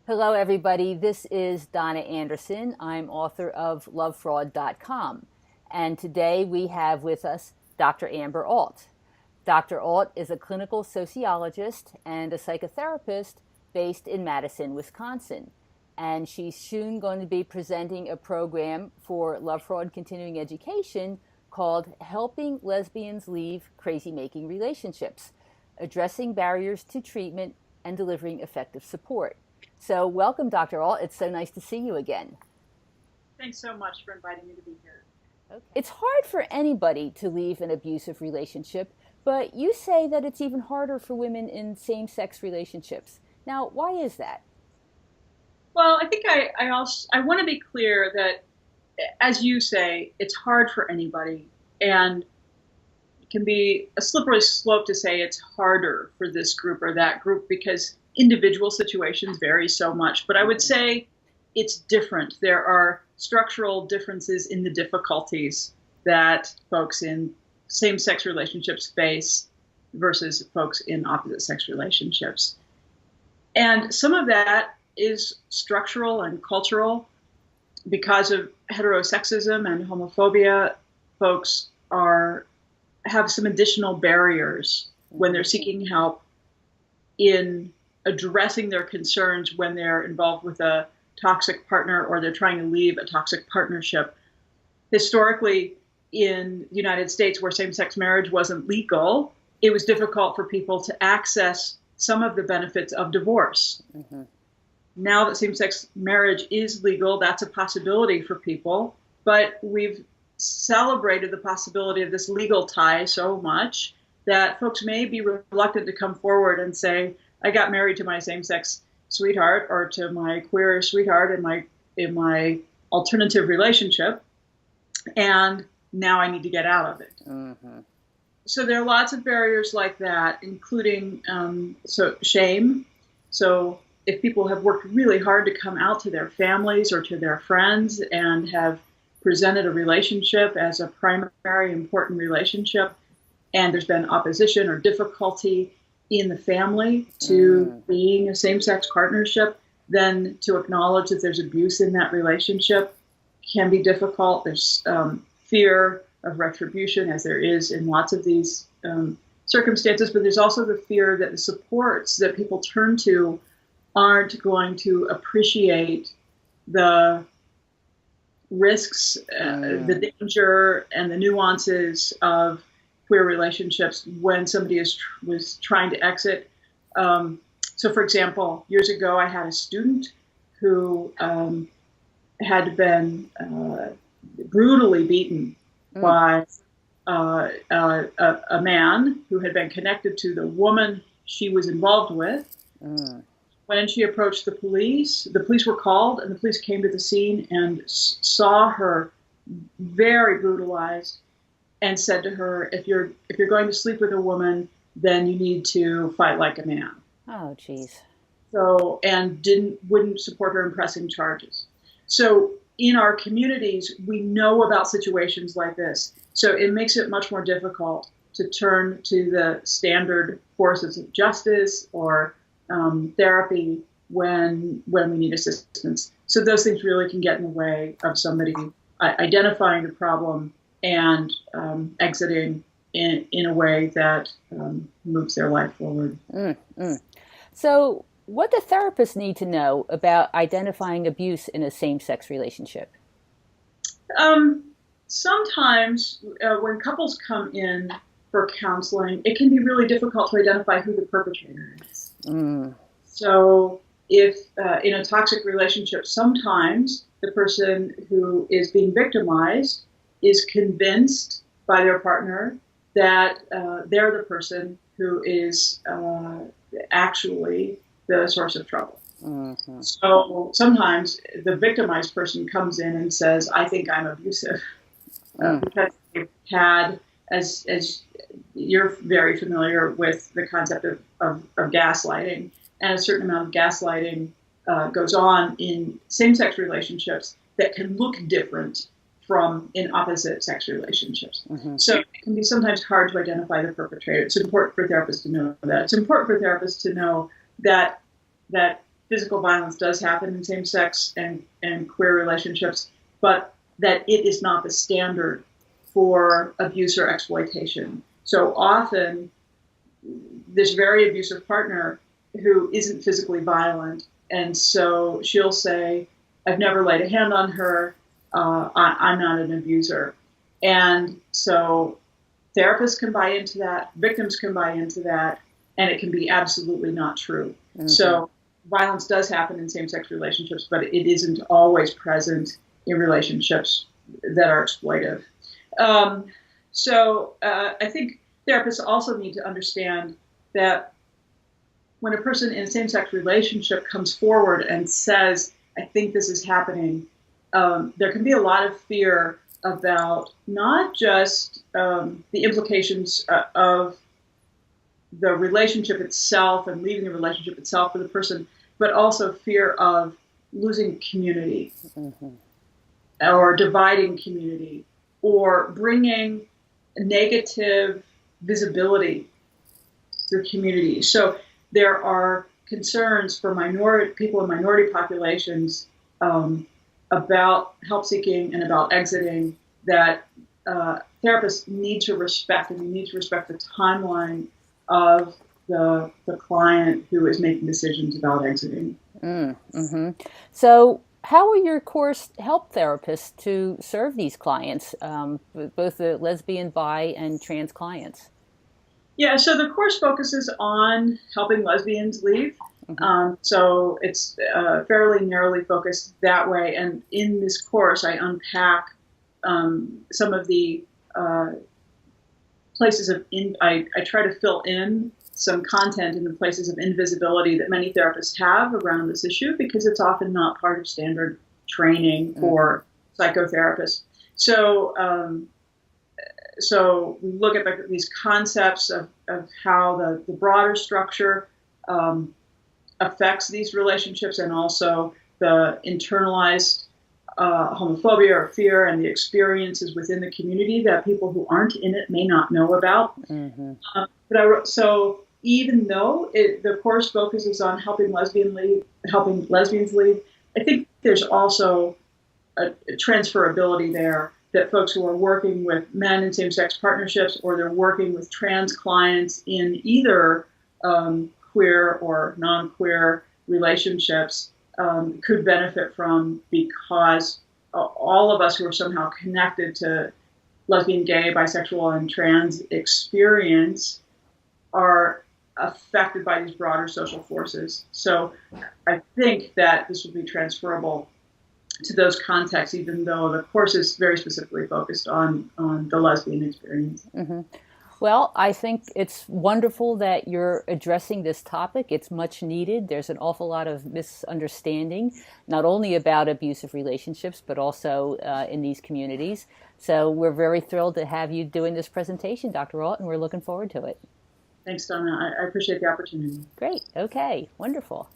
Hello, everybody. This is Donna Anderson. I'm author of lovefraud.com. And today we have with us Dr. Amber Alt. Dr. Alt is a clinical sociologist and a psychotherapist based in Madison, Wisconsin. And she's soon going to be presenting a program for Love Fraud Continuing Education called Helping Lesbians Leave Crazy-Making Relationships, Addressing Barriers to Treatment and Delivering Effective Support. So welcome, Dr. Alt. It's so nice to see you again. Thanks so much for inviting me to be here. Okay. It's hard for anybody to leave an abusive relationship, but you say that it's even harder for women in same-sex relationships. Now, why is that? Well, I think I want to be clear that, as you say, it's hard for anybody, and it can be a slippery slope to say it's harder for this group or that group because individual situations vary so much. But I would say it's different. There are structural differences in the difficulties that folks in same-sex relationships face versus folks in opposite-sex relationships. And some of that is structural and cultural. Because of heterosexism and homophobia, folks have some additional barriers when they're seeking help in addressing their concerns when they're involved with a toxic partner or they're trying to leave a toxic partnership. Historically, in the United States, where same-sex marriage wasn't legal, it was difficult for people to access some of the benefits of divorce. Mm-hmm. Now that same-sex marriage is legal, that's a possibility for people, but we've celebrated the possibility of this legal tie so much that folks may be reluctant to come forward and say, I got married to my same-sex sweetheart or to my queer sweetheart in my alternative relationship, and now I need to get out of it. Mm-hmm. So there are lots of barriers like that, including shame. So if people have worked really hard to come out to their families or to their friends and have presented a relationship as a primary important relationship, and there's been opposition or difficulty in the family to being a same-sex partnership, then to acknowledge that there's abuse in that relationship can be difficult. There's fear of retribution, as there is in lots of these circumstances, but there's also the fear that the supports that people turn to aren't going to appreciate the risks, the danger, and the nuances of queer relationships when somebody was trying to exit. So, for example, years ago, I had a student who had been brutally beaten by a man who had been connected to the woman she was involved with. When she approached the police were called, and the police came to the scene and saw her very brutalized and said to her, if you're going to sleep with a woman, then you need to fight like a man. Oh, geez. So, and wouldn't support her in pressing charges. So in our communities, we know about situations like this. So it makes it much more difficult to turn to the standard forces of justice or therapy when we need assistance. So those things really can get in the way of somebody identifying the problem and exiting in a way that moves their life forward. So what do therapists need to know about identifying abuse in a same-sex relationship? Sometimes when couples come in for counseling, it can be really difficult to identify who the perpetrator is. So if in a toxic relationship, sometimes the person who is being victimized is convinced by their partner that they're the person who is actually the source of trouble. Mm-hmm. So sometimes the victimized person comes in and says, I think I'm abusive. Because they've had, as you're very familiar with the concept of gaslighting, and a certain amount of gaslighting goes on in same-sex relationships that can look different from in opposite-sex relationships. Mm-hmm. So it can be sometimes hard to identify the perpetrator. It's important for therapists to know that. It's important for therapists to know that physical violence does happen in same-sex and queer relationships, but that it is not the standard for abuse or exploitation. So often, this very abusive partner who isn't physically violent, and so she'll say, I've never laid a hand on her, I'm not an abuser. And so therapists can buy into that, victims can buy into that, and it can be absolutely not true. Mm-hmm. So violence does happen in same-sex relationships, but it isn't always present in relationships that are exploitive. I think therapists also need to understand that when a person in a same-sex relationship comes forward and says, I think this is happening, there can be a lot of fear about not just the implications of the relationship itself and leaving the relationship itself for the person, but also fear of losing community, mm-hmm. or dividing community, or bringing negative visibility through community. So there are concerns for people in minority populations about help seeking and about exiting that therapists need to respect, and you need to respect the timeline of the client who is making decisions about exiting. Mm-hmm. So how will your course help therapists to serve these clients, both the lesbian, bi, and trans clients? Yeah, so the course focuses on helping lesbians leave. Mm-hmm. So it's fairly narrowly focused that way. And in this course, I unpack some of the places of I try to fill in some content in the places of invisibility that many therapists have around this issue, because it's often not part of standard training for psychotherapists. So we look at these concepts of how the broader structure affects these relationships, and also the internalized homophobia or fear and the experiences within the community that people who aren't in it may not know about. Mm-hmm. So even though the course focuses on helping lesbians leave, I think there's also a transferability there, that folks who are working with men in same-sex partnerships, or they're working with trans clients in either queer or non-queer relationships, could benefit from, because all of us who are somehow connected to lesbian, gay, bisexual, and trans experience are affected by these broader social forces. So I think that this will be transferable to those contexts, even though the course is very specifically focused on the lesbian experience. Mm-hmm. Well, I think it's wonderful that you're addressing this topic. It's much needed. There's an awful lot of misunderstanding, not only about abusive relationships, but also in these communities. So we're very thrilled to have you doing this presentation, Dr. Alt, and we're looking forward to it. Thanks, Donna. I appreciate the opportunity. Great. Okay. Wonderful.